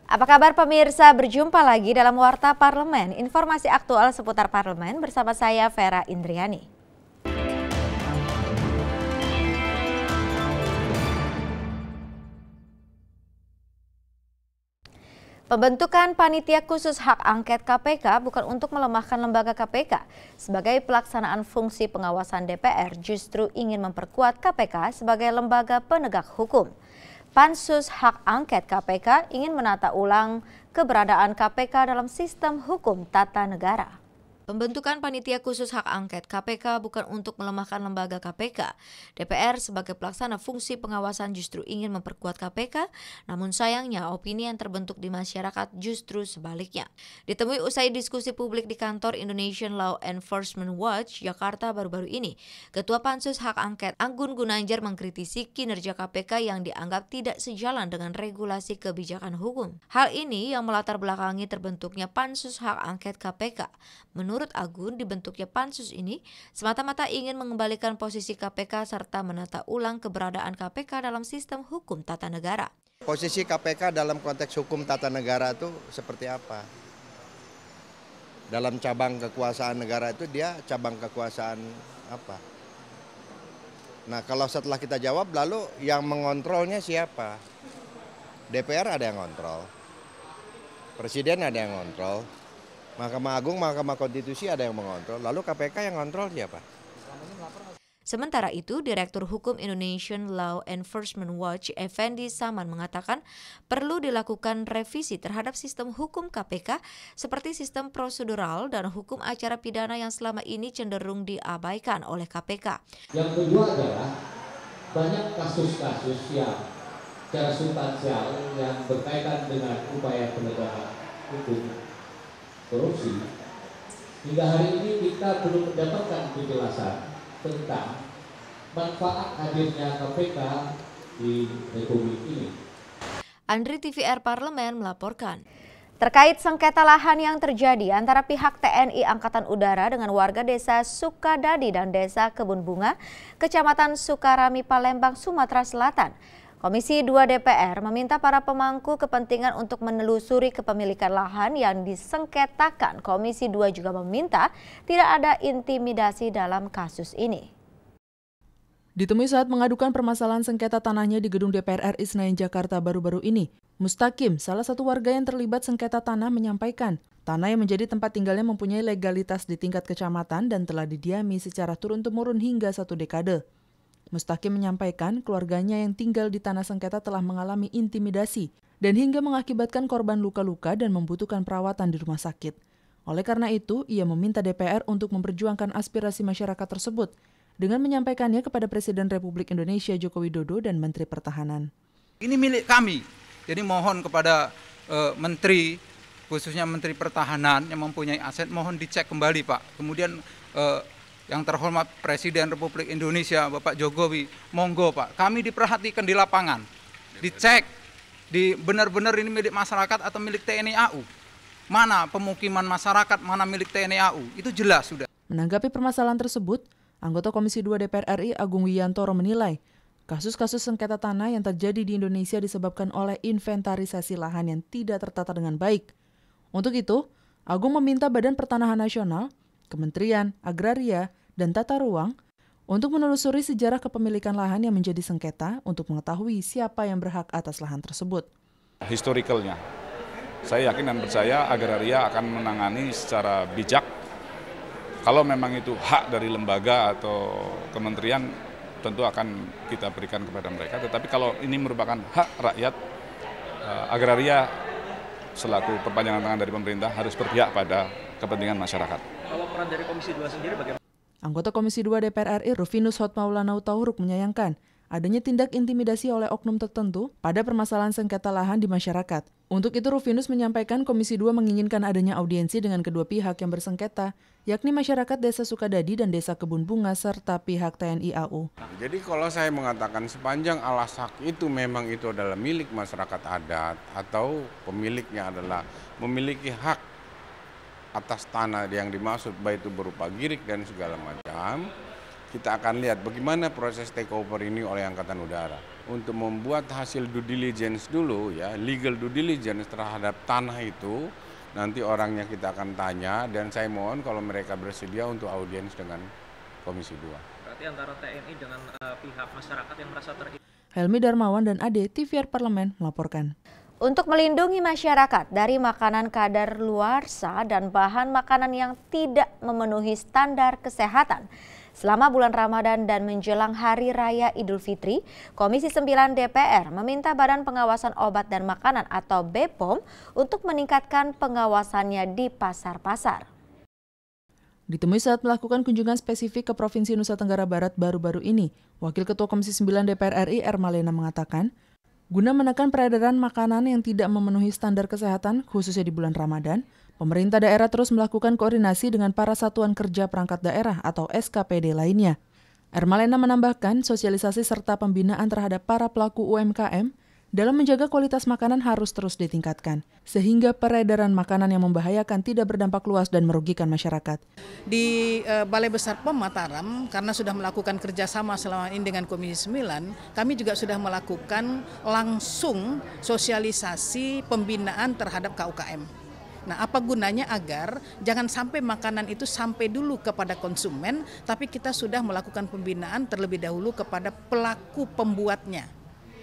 Apa kabar pemirsa? Berjumpa lagi dalam Warta Parlemen. Informasi aktual seputar parlemen bersama saya Vera Indriani. Pembentukan panitia khusus hak angket KPK bukan untuk melemahkan lembaga KPK. Sebagai pelaksanaan fungsi pengawasan DPR justru ingin memperkuat KPK sebagai lembaga penegak hukum. Pansus Hak Angket KPK ingin menata ulang keberadaan KPK dalam sistem hukum tata negara. Pembentukan panitia khusus hak angket KPK bukan untuk melemahkan lembaga KPK. DPR sebagai pelaksana fungsi pengawasan justru ingin memperkuat KPK, namun sayangnya opini yang terbentuk di masyarakat justru sebaliknya. Ditemui usai diskusi publik di kantor Indonesian Law Enforcement Watch, Jakarta baru-baru ini, Ketua Pansus Hak Angket Anggun Gunanjar mengkritisi kinerja KPK yang dianggap tidak sejalan dengan regulasi kebijakan hukum. Hal ini yang melatar belakangi terbentuknya Pansus Hak Angket KPK. Menurut Agun, dibentuknya pansus ini semata-mata ingin mengembalikan posisi KPK serta menata ulang keberadaan KPK dalam sistem hukum tata negara. Posisi KPK dalam konteks hukum tata negara itu seperti apa? Dalam cabang kekuasaan negara itu dia cabang kekuasaan apa? Nah, kalau setelah kita jawab, lalu yang mengontrolnya siapa? DPR ada yang ngontrol, Presiden ada yang ngontrol, Mahkamah Agung, Mahkamah Konstitusi ada yang mengontrol, lalu KPK yang ngontrol siapa? Sementara itu, Direktur Hukum Indonesian Law Enforcement Watch, Effendi Saman mengatakan perlu dilakukan revisi terhadap sistem hukum KPK seperti sistem prosedural dan hukum acara pidana yang selama ini cenderung diabaikan oleh KPK. Yang kedua adalah banyak kasus-kasus yang secara substansial yang berkaitan dengan upaya penegakan hukum korupsi. Hingga hari ini kita belum mendapatkan penjelasan tentang manfaat hadirnya KPK di Republik ini. Andri TVR Parlemen melaporkan. Terkait sengketa lahan yang terjadi antara pihak TNI Angkatan Udara dengan warga desa Sukadadi dan desa Kebun Bunga, Kecamatan Sukarami, Palembang, Sumatera Selatan, Komisi 2 DPR meminta para pemangku kepentingan untuk menelusuri kepemilikan lahan yang disengketakan. Komisi 2 juga meminta tidak ada intimidasi dalam kasus ini. Ditemui saat mengadukan permasalahan sengketa tanahnya di gedung DPR RI Senayan Jakarta baru-baru ini, Mustaqim, salah satu warga yang terlibat sengketa tanah, menyampaikan tanah yang menjadi tempat tinggalnya mempunyai legalitas di tingkat kecamatan dan telah didiami secara turun-temurun hingga 1 dekade. Mustaqim menyampaikan keluarganya yang tinggal di tanah sengketa telah mengalami intimidasi dan hingga mengakibatkan korban luka-luka dan membutuhkan perawatan di rumah sakit. Oleh karena itu, ia meminta DPR untuk memperjuangkan aspirasi masyarakat tersebut dengan menyampaikannya kepada Presiden Republik Indonesia Joko Widodo dan Menteri Pertahanan. Ini milik kami, jadi mohon kepada Menteri, khususnya Menteri Pertahanan yang mempunyai aset, mohon dicek kembali Pak. Kemudian yang terhormat Presiden Republik Indonesia Bapak Jokowi, monggo Pak, kami diperhatikan di lapangan, dicek, benar-benar ini milik masyarakat atau milik TNI AU. Mana pemukiman masyarakat, mana milik TNI AU, itu jelas sudah. Menanggapi permasalahan tersebut, anggota Komisi 2 DPR RI Agung Wiyantoro menilai, kasus-kasus sengketa tanah yang terjadi di Indonesia disebabkan oleh inventarisasi lahan yang tidak tertata dengan baik. Untuk itu, Agung meminta Badan Pertanahan Nasional, Kementerian Agraria, dan Tata Ruang untuk menelusuri sejarah kepemilikan lahan yang menjadi sengketa untuk mengetahui siapa yang berhak atas lahan tersebut. Historicalnya, saya yakin dan percaya Agraria akan menangani secara bijak. Kalau memang itu hak dari lembaga atau kementerian, tentu akan kita berikan kepada mereka. Tetapi kalau ini merupakan hak rakyat, Agraria selaku perpanjangan tangan dari pemerintah harus berpihak pada kepentingan masyarakat. Kalau peran dari Komisi 2 sendiri bagaimana? Anggota Komisi 2 DPR RI Rufinus Hotmaulana Utauruk menyayangkan adanya tindak intimidasi oleh oknum tertentu pada permasalahan sengketa lahan di masyarakat. Untuk itu Rufinus menyampaikan Komisi 2 menginginkan adanya audiensi dengan kedua pihak yang bersengketa, yakni masyarakat Desa Sukadadi dan Desa Kebun Bunga serta pihak TNI AU. Jadi kalau saya mengatakan sepanjang alas hak itu memang itu adalah milik masyarakat adat atau pemiliknya adalah memiliki hak atas tanah yang dimaksud, baik itu berupa girik dan segala macam, kita akan lihat bagaimana proses takeover ini oleh Angkatan Udara. untuk membuat hasil due diligence dulu ya, legal due diligence terhadap tanah itu. Nanti orangnya kita akan tanya dan saya mohon kalau mereka bersedia untuk audiens dengan Komisi 2. Berarti antara TNI dengan pihak masyarakat yang merasa Helmi Darmawan dan Ade, TVR Parlemen melaporkan. Untuk melindungi masyarakat dari makanan kadaluarsa dan bahan makanan yang tidak memenuhi standar kesehatan, selama bulan Ramadan dan menjelang Hari Raya Idul Fitri, Komisi 9 DPR meminta Badan Pengawasan Obat dan Makanan atau BPOM untuk meningkatkan pengawasannya di pasar-pasar. Ditemui saat melakukan kunjungan spesifik ke Provinsi Nusa Tenggara Barat baru-baru ini, Wakil Ketua Komisi 9 DPR RI Ermalena mengatakan, guna menekan peredaran makanan yang tidak memenuhi standar kesehatan, khususnya di bulan Ramadan, pemerintah daerah terus melakukan koordinasi dengan para satuan kerja perangkat daerah atau SKPD lainnya. Ermalena menambahkan sosialisasi serta pembinaan terhadap para pelaku UMKM dalam menjaga kualitas makanan harus terus ditingkatkan, sehingga peredaran makanan yang membahayakan tidak berdampak luas dan merugikan masyarakat. Di Balai Besar POM Mataram, karena sudah melakukan kerjasama selama ini dengan Komisi 9, kami juga sudah melakukan langsung sosialisasi pembinaan terhadap KUKM. Nah, apa gunanya agar jangan sampai makanan itu sampai dulu kepada konsumen, tapi kita sudah melakukan pembinaan terlebih dahulu kepada pelaku pembuatnya.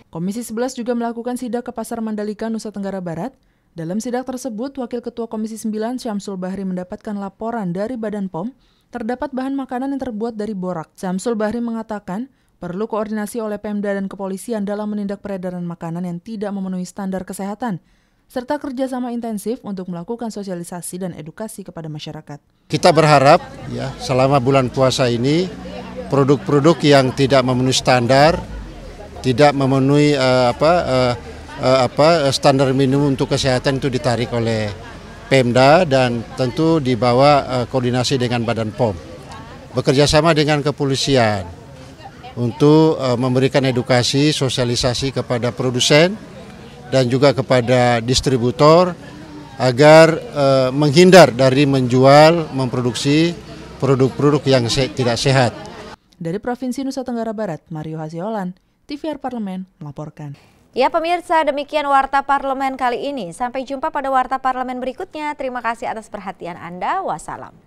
Komisi 11 juga melakukan sidak ke Pasar Mandalika, Nusa Tenggara Barat. Dalam sidak tersebut, Wakil Ketua Komisi 9 Syamsul Bahri mendapatkan laporan dari Badan POM terdapat bahan makanan yang terbuat dari borak. Syamsul Bahri mengatakan perlu koordinasi oleh Pemda dan kepolisian dalam menindak peredaran makanan yang tidak memenuhi standar kesehatan, serta kerjasama intensif untuk melakukan sosialisasi dan edukasi kepada masyarakat. Kita berharap ya selama bulan puasa ini produk-produk yang tidak memenuhi standar, tidak memenuhi standar minimum untuk kesehatan itu ditarik oleh Pemda dan tentu di bawah koordinasi dengan Badan POM. Bekerjasama dengan kepolisian untuk memberikan edukasi, sosialisasi kepada produsen dan juga kepada distributor agar menghindar dari menjual, memproduksi produk-produk yang tidak sehat. Dari Provinsi Nusa Tenggara Barat, Mario Hasiolan, TVR Parlemen melaporkan. Ya pemirsa, demikian Warta Parlemen kali ini. Sampai jumpa pada Warta Parlemen berikutnya. Terima kasih atas perhatian Anda. Wassalam.